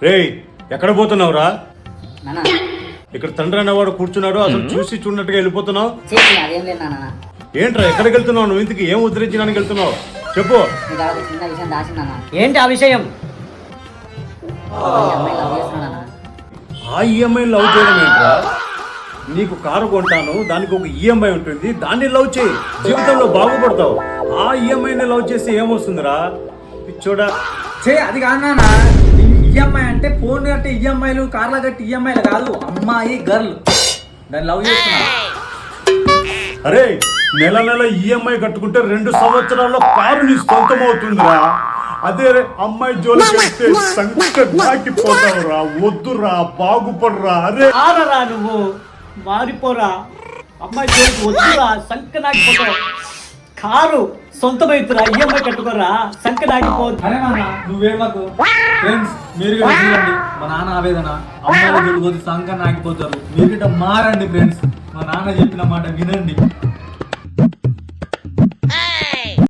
రేయ్ ఎక్కడ పోతున్నావురా? నాన్న ఇక్కడ తండ్రి అనేవాడు కూర్చున్నాడు, అసలు చూసి చూడనట్టుగా వెళ్ళిపోతున్నావు. చేసి అదేం లేదు నాన్న. ఏంట్రా ఎక్కడికి వెళ్తున్నావు? నువ్వు ఇంతకి ఏం ఉద్ధరించడానికి వెళ్తున్నావు చెప్పు. నీకు ఒక చిన్న విషయం దాచిందన్న. ఏంటి ఆ విషయం? ఈ అమ్మాయి లవ్ చేస్తున్నాడన్న. ఆ ఈఎంఐ లవ్ చేయడం ఏంట్రా? నీకు కారు కొంటాను, దానికి ఒక ఈఎంఐ ఉంటుంది, దాన్ని లవ్ చేయి, జీవితంలో బాగుపడతావు. ఆ ఈఎంఐని లవ్ చేస్తే ఏమొస్తుందిరా పిచ్చోడా? అది కాదు నాన్న, ఈఎంఐ అంటే ఫోన్ కట్టి ఈఎంఐలు, కార్ల కట్టి ఈఎంఐలు కాదు, అమ్మాయి గర్ల్ దాన్ని లవ్ చేస్తున్నా. అరే నెల నెల ఈఎంఐ కట్టుకుంటే 2 సంవత్సరాల్లో కారు నీ సొంతం అవుతుందిరా. అదే అమ్మాయి జోలికి వెళ్తే సంకటాకిపోతావురా. వద్దురా, బాగుపడరా. అరే ఆరరా నువ్వు, మారిపోరా. అమ్మాయి జోలికి వద్దురా, సంక నాకిపోతావు. Car సొంతమైతురా, EMI కట్టుకోరా, సంక నాకిపోద్దు. అరే నాన్న నువ్వేమకు. ఫ్రెండ్స్ మీరు కూడా చూడండి మా నాన్న ఆవేదన. అమ్మాయిల జోలికి పోతే సంకన ఆగిపోతారు. మీరు గిట్ట మారండి ఫ్రెండ్స్, మా నాన్న చెప్పిన మాట వినండి.